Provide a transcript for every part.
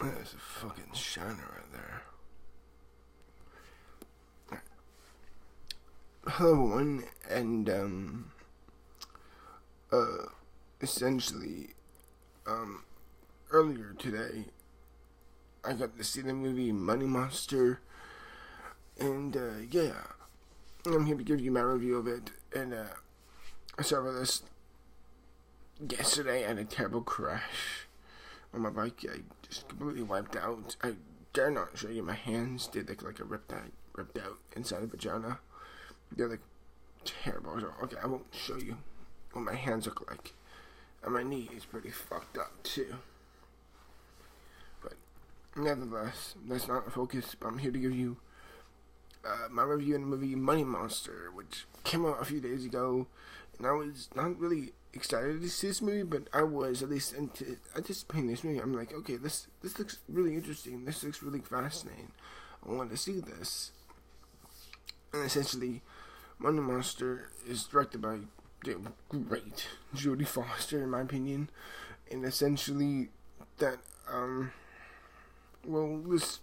There's a fucking shiner right there. Hello everyone, and essentially, earlier today, I got to see the movie Money Monster, and yeah, I'm here to give you my review of it, and I saw this yesterday. I had a terrible crash on my bike. I just completely wiped out. I dare not show you my hands. They look like a ripped out inside a vagina. They're like terrible. So, okay, I won't show you what my hands look like. And my knee is pretty fucked up too. But nevertheless, that's not the focus. But I'm here to give you my review of the movie Money Monster, which came out a few days ago. And I was not really excited to see this movie, but I was at least anticipating this movie. I'm like, okay, this looks really interesting. This looks really fascinating. I want to see this. And essentially, Money Monster is directed by the great Jodie Foster, in my opinion. And essentially, that, this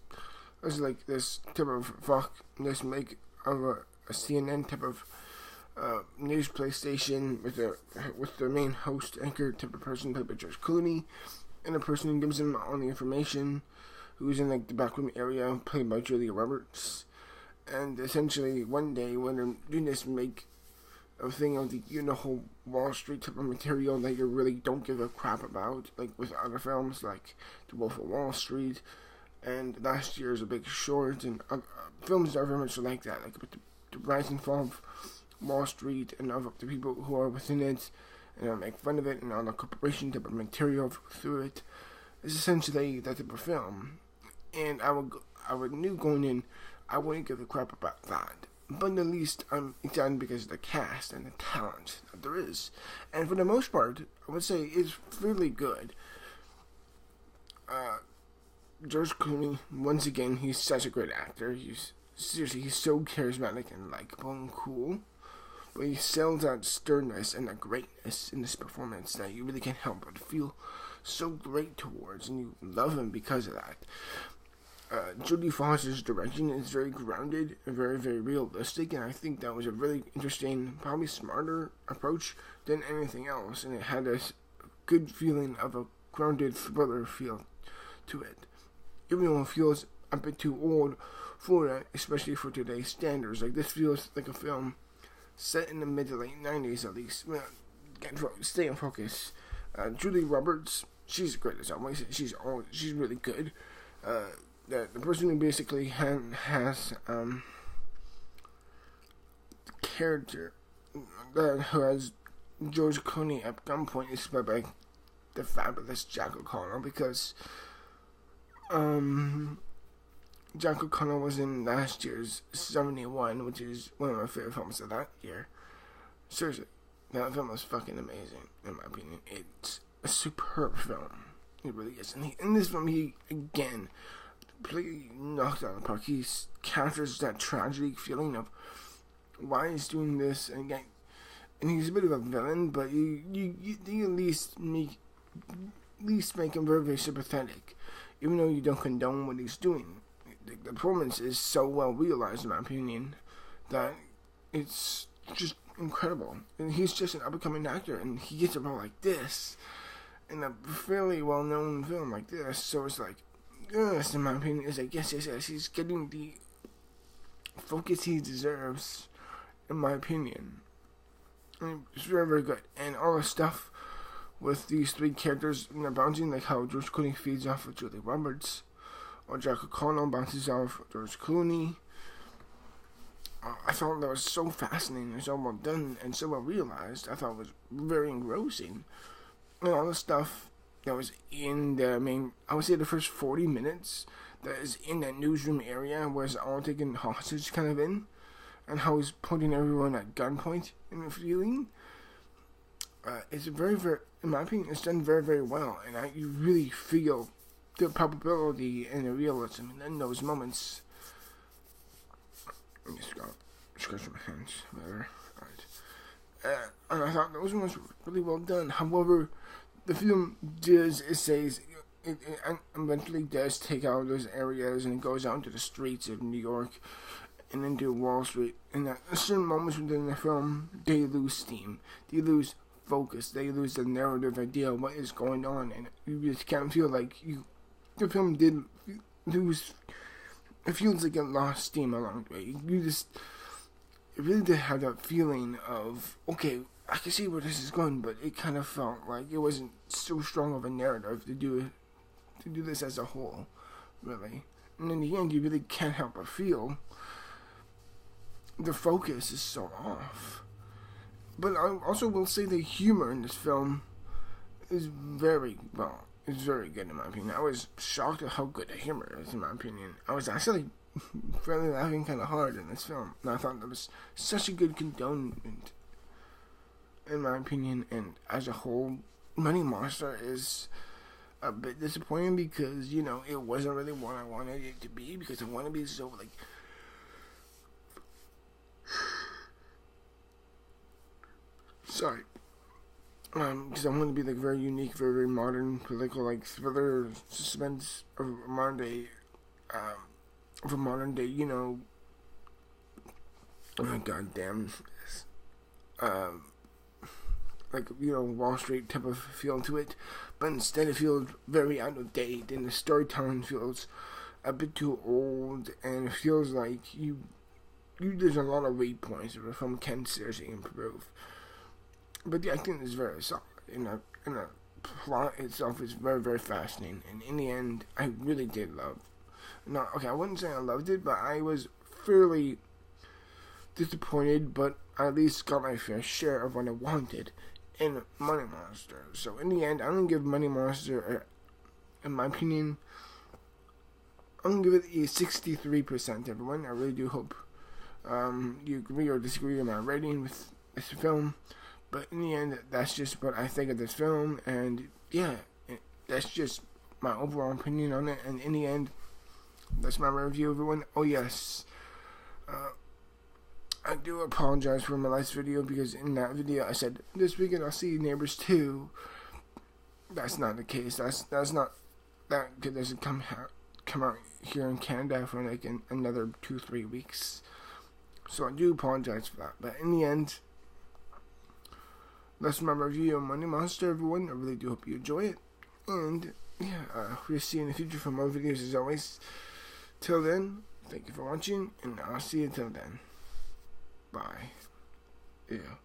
is like this type of this make of a CNN type of news play station with the main host anchor type of person played by George Clooney, and a person who gives him all the information, who's in like the backroom area played by Julia Roberts. And essentially, one day when they're doing this make a thing of the whole Wall Street type of material that you really don't give a crap about, like with other films like The Wolf of Wall Street and last year's A Big Short, and films are very much like that, like about the rise and fall of Wall Street and of the people who are within it, and make fun of it and all the corporation type of material through it. It's essentially that type of film, and I knew going in I wouldn't give a crap about that. But at least I'm excited because of the cast and the talent that there is. And for the most part, I would say it's fairly good. George Clooney, once again, he's such a great actor. He's so charismatic and likable and cool. But he sells that sternness and that greatness in this performance that you really can't help but feel so great towards, and you love him because of that. Jodie Foster's direction is very grounded and very, very realistic, and I think that was a really interesting, probably smarter approach than anything else, and it had this good feeling of a grounded thriller feel to it. Even though it feels a bit too old for that, especially for today's standards. Like, this feels like a film set in the mid to late 90s at least. Stay in focus. Julia Roberts, she's great as always. She's really good. The person who basically has the character who has George Clooney at gunpoint is played by the fabulous Jack O'Connell, because Jack O'Connell was in last year's 71, which is one of my favorite films of that year. Seriously, that film was fucking amazing, in my opinion. It's a superb film. It really is. And in this film, he, again, completely knocked out of the park. He captures that tragic feeling of why he's doing this, and again, and he's a bit of a villain, but you at least make him very, very sympathetic, even though you don't condone what he's doing. The performance is so well realized, in my opinion, that it's just incredible. And he's just an up-and-coming actor, and he gets a role like this in a fairly well-known film like this, so it's like, yes, in my opinion, is like, yes, he's getting the focus he deserves, in my opinion. And it's very, very good. And all the stuff with these three characters, bouncing, like how George Clooney feeds off of Julia Roberts, or Jack O'Connell bounces off George Clooney. I thought that was so fascinating and so well done and so well realized. I thought it was very engrossing. And all the stuff that was in I would say the first 40 minutes that is in that newsroom area where it's all taken hostage kind of in, and how he's putting everyone at gunpoint in the feeling. It's very, very, in my opinion, it's done very, very well, and you really feel the probability and the realism in those moments. Let me scratch my hands. There. Alright. And I thought those ones were really well done. However, the film does, it says, it eventually does take out those areas and it goes out into the streets of New York and into Wall Street. And at certain moments within the film, they lose steam, they lose focus, they lose the narrative idea of what is going on, and you just kind of feel like the film did lose. It feels like it lost steam along the way. It really did have that feeling of, okay, I can see where this is going, but it kind of felt like it wasn't so strong of a narrative to do this as a whole, really. And in the end, you really can't help but feel the focus is so off. But I also will say the humor in this film is very good in my opinion. I was shocked at how good the humor is in my opinion. I was actually fairly laughing kind of hard in this film, and I thought that was such a good condonement in my opinion. And as a whole, Money Monster is a bit disappointing because, you know, it wasn't really what I wanted it to be, because I want to be so, like, sorry, because I want to be, like, very unique, very, very modern, political, like, thriller, suspense of a modern day, you know, goddamn, like, you know, Wall Street type of feel to it, but instead it feels very out of date, and the storytelling feels a bit too old, and it feels like there's a lot of weak points where the film can seriously improve. But the acting is very solid, and the plot itself is very, very fascinating, and in the end, I really did love. I wouldn't say I loved it, but I was fairly disappointed, but I at least got my fair share of what I wanted in Money Monster. So in the end, I'm going to give Money Monster, in my opinion, I'm going to give it a 63%, everyone. I really do hope you agree or disagree with my rating with this film. But in the end, that's just what I think of this film. And yeah, that's just my overall opinion on it. And in the end, that's my review, everyone. Oh yes, I do apologize for my last video, because in that video I said this weekend I'll see Neighbors 2. That's not the case. That's not that good. Doesn't come out here in Canada for like another 2-3 weeks. So I do apologize for that. But in the end, that's my review of Money Monster, everyone. I really do hope you enjoy it. And yeah, we'll see you in the future for more videos as always. Till then, thank you for watching, and I'll see you till then. Bye. Yeah.